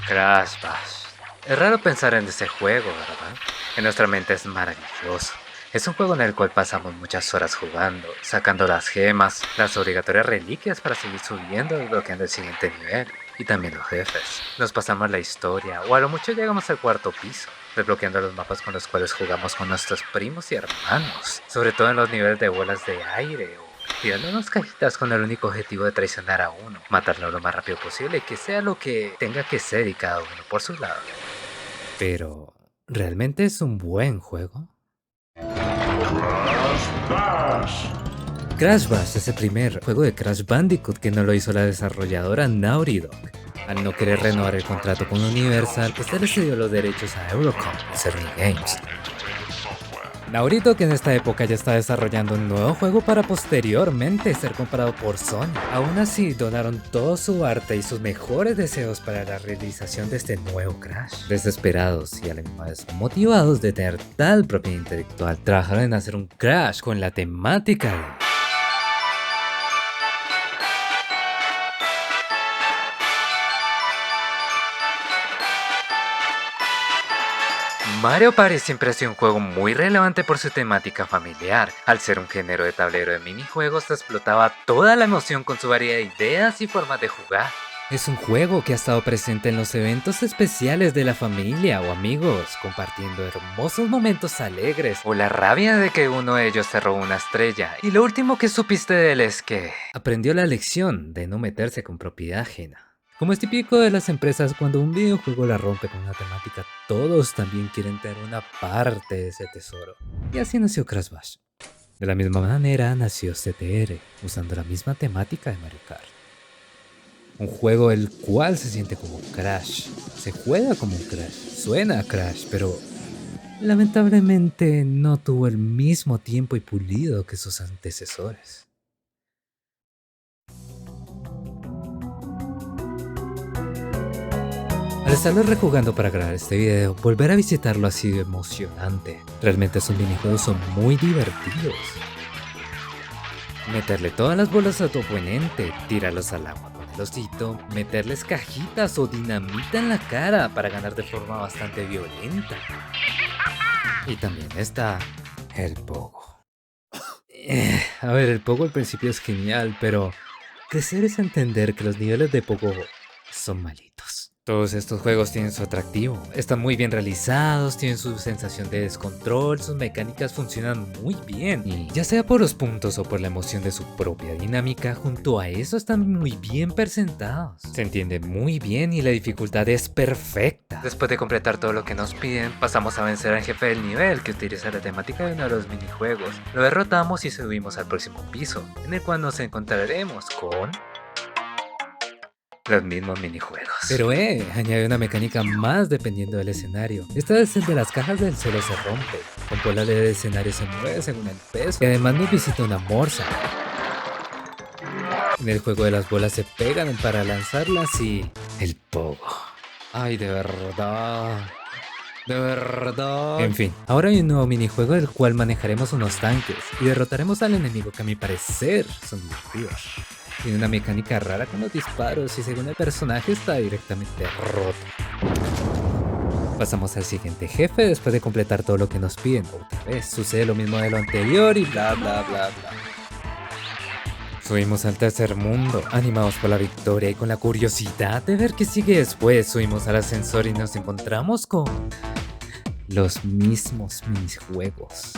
Crash Bash. Es raro pensar en ese juego, ¿verdad? En nuestra mente es maravilloso. Es un juego en el cual pasamos muchas horas jugando, sacando las gemas, las obligatorias reliquias para seguir subiendo y desbloqueando el siguiente nivel, y también los jefes. Nos pasamos la historia, o a lo mucho llegamos al cuarto piso, desbloqueando los mapas con los cuales jugamos con nuestros primos y hermanos, sobre todo en los niveles de bolas de aire o tirándonos cajitas con el único objetivo de traicionar a uno, matarlo lo más rápido posible y que sea lo que tenga que ser y cada uno por su lado. Pero, ¿realmente es un buen juego? Crash Bash es el primer juego de Crash Bandicoot que no lo hizo la desarrolladora Naughty Dog. Al no querer renovar el contrato con Universal, este le cedió los derechos a Eurocom y Cerny Games. Naughty Dog en esta época ya está desarrollando un nuevo juego para posteriormente ser comprado por Sony. Aún así, donaron todo su arte y sus mejores deseos para la realización de este nuevo Crash. Desesperados y a la misma vez motivados de tener tal propiedad intelectual, trabajaron en hacer un Crash con la temática de Mario Party siempre ha sido un juego muy relevante por su temática familiar. Al ser un género de tablero de minijuegos, explotaba toda la emoción con su variedad de ideas y formas de jugar. Es un juego que ha estado presente en los eventos especiales de la familia o amigos, compartiendo hermosos momentos alegres o la rabia de que uno de ellos se robó una estrella. Y lo último que supiste de él es que aprendió la lección de no meterse con propiedad ajena. Como es típico de las empresas, cuando un videojuego la rompe con una temática, todos también quieren tener una parte de ese tesoro. Y así nació Crash Bash. De la misma manera nació CTR, usando la misma temática de Mario Kart. Un juego el cual se siente como Crash, se juega como un Crash, suena a Crash, pero lamentablemente no tuvo el mismo tiempo y pulido que sus antecesores. Al estarlo rejugando para grabar este video, volver a visitarlo ha sido emocionante. Realmente esos minijuegos son muy divertidos. Meterle todas las bolas a tu oponente, tirarlos al agua con el osito, meterles cajitas o dinamita en la cara para ganar de forma bastante violenta. Y también está el Pogo. A ver, el Pogo al principio es genial, pero crecer es entender que los niveles de Pogo son malitos. Todos estos juegos tienen su atractivo, están muy bien realizados, tienen su sensación de descontrol, sus mecánicas funcionan muy bien y ya sea por los puntos o por la emoción de su propia dinámica, junto a eso están muy bien presentados. Se entiende muy bien y la dificultad es perfecta. Después de completar todo lo que nos piden, pasamos a vencer al jefe del nivel que utiliza la temática de uno de los minijuegos. Lo derrotamos y subimos al próximo piso, en el cual nos encontraremos con los mismos minijuegos. Pero añade una mecánica más dependiendo del escenario. Esta vez el de las cajas del suelo se rompe. Con bola del escenario se mueve según el peso. Y además nos visita una morsa. En el juego de las bolas se pegan para lanzarlas y el Pogo. Ay, de verdad. De verdad. En fin, ahora hay un nuevo minijuego del cual manejaremos unos tanques y derrotaremos al enemigo que a mi parecer son divertidos. Tiene una mecánica rara con los disparos y según el personaje está directamente roto. Pasamos al siguiente jefe después de completar todo lo que nos piden. Otra vez sucede lo mismo de lo anterior y bla bla bla bla. Subimos al tercer mundo, animados por la victoria y con la curiosidad de ver qué sigue después. Subimos al ascensor y nos encontramos con los mismos minijuegos.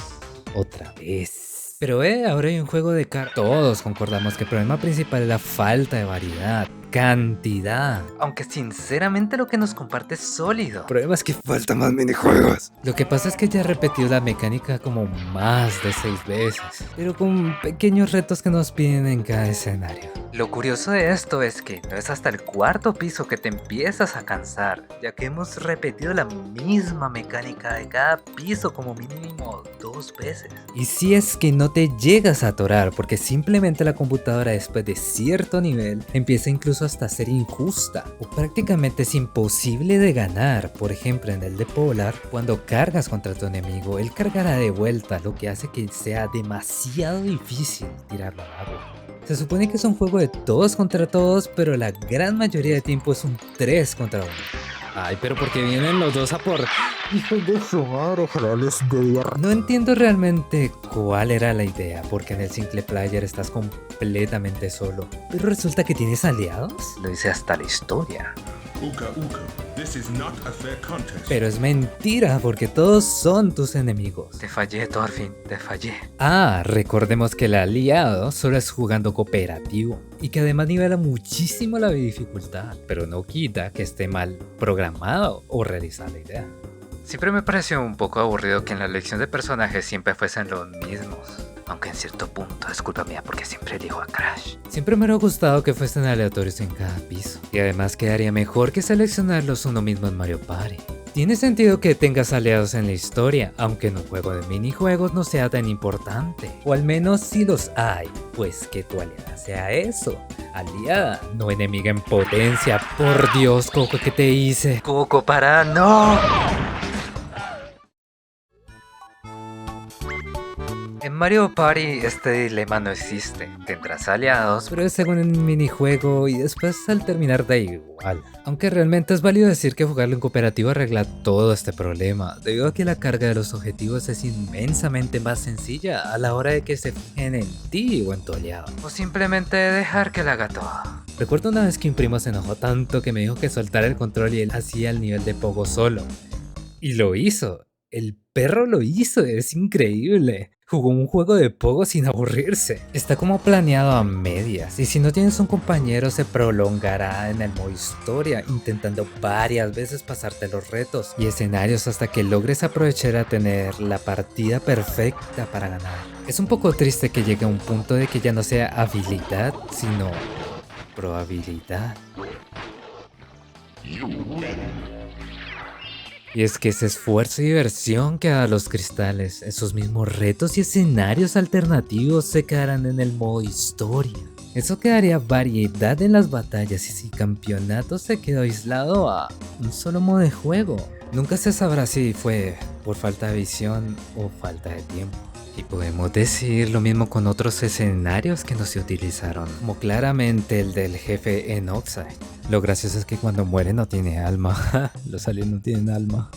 Otra vez. Pero ahora hay un juego de cartas. Todos concordamos que el problema principal es la falta de variedad, cantidad. Aunque sinceramente lo que nos comparte es sólido. El problema es que falta más minijuegos. Lo que pasa es que ya he repetido la mecánica como más de 6 veces, pero con pequeños retos que nos piden en cada escenario. Lo curioso de esto es que no es hasta el cuarto piso que te empiezas a cansar, ya que hemos repetido la misma mecánica de cada piso como mínimo 2 veces. Y si es que no te llegas a atorar, porque simplemente la computadora después de cierto nivel empieza incluso hasta a ser injusta, o prácticamente es imposible de ganar. Por ejemplo, en el de Polar, cuando cargas contra tu enemigo, él cargará de vuelta, lo que hace que sea demasiado difícil tirarlo al agua. Se supone que es un juego de todos contra todos, pero la gran mayoría de tiempo es un 3 contra 1. Ay, pero porque vienen los dos a por... Hijo de su madre, ojalá les dé. No entiendo realmente cuál era la idea, porque en el single player estás completamente solo. Pero resulta que tienes aliados. Lo dice hasta la historia. Uka Uka, this is not a fair contest. Pero es mentira, porque todos son tus enemigos. Te fallé, Thorfinn, te fallé. Ah, recordemos que el aliado solo es jugando cooperativo y que además nivela muchísimo la dificultad, pero no quita que esté mal programado o realizada la idea. Siempre me pareció un poco aburrido que en la elección de personajes siempre fuesen los mismos. Aunque en cierto punto es culpa mía porque siempre elijo a Crash. Siempre me hubiera gustado que fuesen aleatorios en cada piso. Y además quedaría mejor que seleccionarlos uno mismo en Mario Party. Tiene sentido que tengas aliados en la historia, aunque en un juego de minijuegos no sea tan importante. O al menos si los hay, pues que tu aliada sea eso. Aliada, no enemiga en potencia. Por Dios, Coco, ¿qué te hice? Coco, para, no. En Mario Party este dilema no existe, tendrás aliados, pero es según el minijuego y después al terminar da igual. Aunque realmente es válido decir que jugarlo en cooperativo arregla todo este problema, debido a que la carga de los objetivos es inmensamente más sencilla a la hora de que se fijen en ti o en tu aliado. O simplemente dejar que la haga todo. Recuerdo una vez que un primo se enojó tanto que me dijo que soltara el control y él hacía el nivel de Pogo solo. Y lo hizo. El perro lo hizo, es increíble. Jugó un juego de Pogo sin aburrirse. Está como planeado a medias, y si no tienes un compañero se prolongará en el modo historia, intentando varias veces pasarte los retos y escenarios hasta que logres aprovechar a tener la partida perfecta para ganar. Es un poco triste que llegue a un punto de que ya no sea habilidad, sino probabilidad. Y es que ese esfuerzo y diversión que da los cristales, esos mismos retos y escenarios alternativos se quedarán en el modo historia. Eso quedaría variedad en las batallas y si campeonato se quedó aislado a un solo modo de juego. Nunca se sabrá si fue por falta de visión o falta de tiempo. Y podemos decir lo mismo con otros escenarios que no se utilizaron, como claramente el del jefe en Oxide. Lo gracioso es que cuando muere no tiene alma. Los aliens no tienen alma.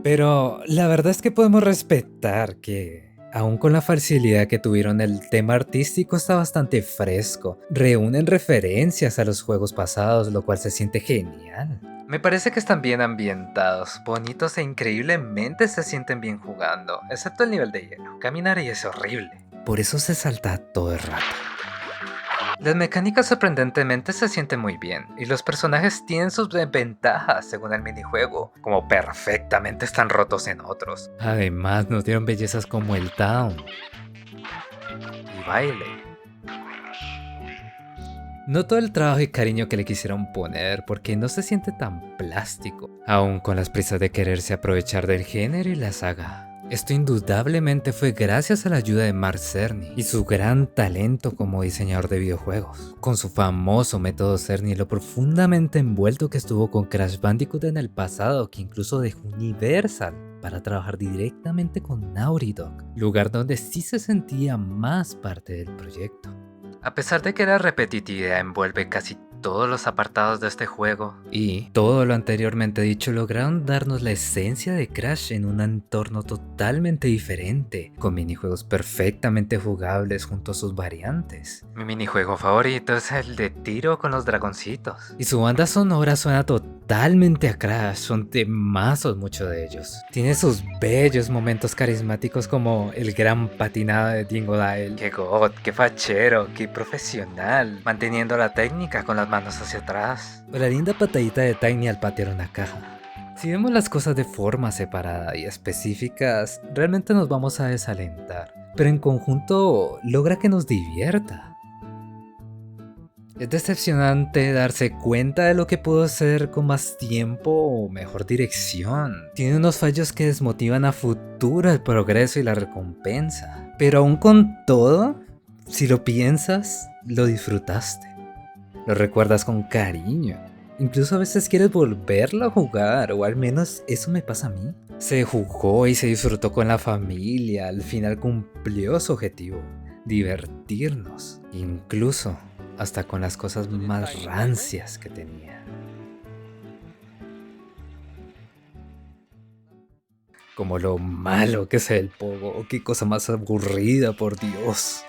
Pero la verdad es que podemos respetar que aún con la facilidad que tuvieron, el tema artístico está bastante fresco. Reúnen referencias a los juegos pasados, lo cual se siente genial. Me parece que están bien ambientados, bonitos e increíblemente se sienten bien jugando, excepto el nivel de hielo. Caminar ahí es horrible. Por eso se salta todo el rato. Las mecánicas sorprendentemente se sienten muy bien, y los personajes tienen sus ventajas según el minijuego, como perfectamente están rotos en otros. Además, nos dieron bellezas como el Town y baile. Noto el trabajo y cariño que le quisieron poner porque no se siente tan plástico, aún con las prisas de quererse aprovechar del género y la saga. Esto indudablemente fue gracias a la ayuda de Mark Cerny y su gran talento como diseñador de videojuegos, con su famoso método Cerny y lo profundamente envuelto que estuvo con Crash Bandicoot en el pasado, que incluso dejó Universal para trabajar directamente con Naughty Dog, lugar donde sí se sentía más parte del proyecto. A pesar de que la repetitividad envuelve casi todos los apartados de este juego y todo lo anteriormente dicho, lograron darnos la esencia de Crash en un entorno totalmente diferente, con minijuegos perfectamente jugables junto a sus variantes. Mi minijuego favorito es el de tiro con los dragoncitos, y su banda sonora suena totalmente a Crash, son temazos muchos de ellos. Tiene sus bellos momentos carismáticos como el gran patinado de Dingodile. ¡Qué god! ¡Qué fachero! ¡Qué profesional! Manteniendo la técnica con las manos hacia atrás. O la linda patadita de Tiny al patear una caja. Si vemos las cosas de forma separada y específicas, realmente nos vamos a desalentar, pero en conjunto logra que nos divierta. Es decepcionante darse cuenta de lo que pudo ser con más tiempo o mejor dirección. Tiene unos fallos que desmotivan a futuro el progreso y la recompensa. Pero aún con todo, si lo piensas, lo disfrutaste. Lo recuerdas con cariño Incluso a veces quieres volverlo a jugar, o al menos eso me pasa a mí. Se jugó y se disfrutó con la familia, al final cumplió su objetivo, divertirnos, incluso hasta con las cosas más rancias que tenía. Como lo malo que es el pogo, qué cosa más aburrida, por Dios.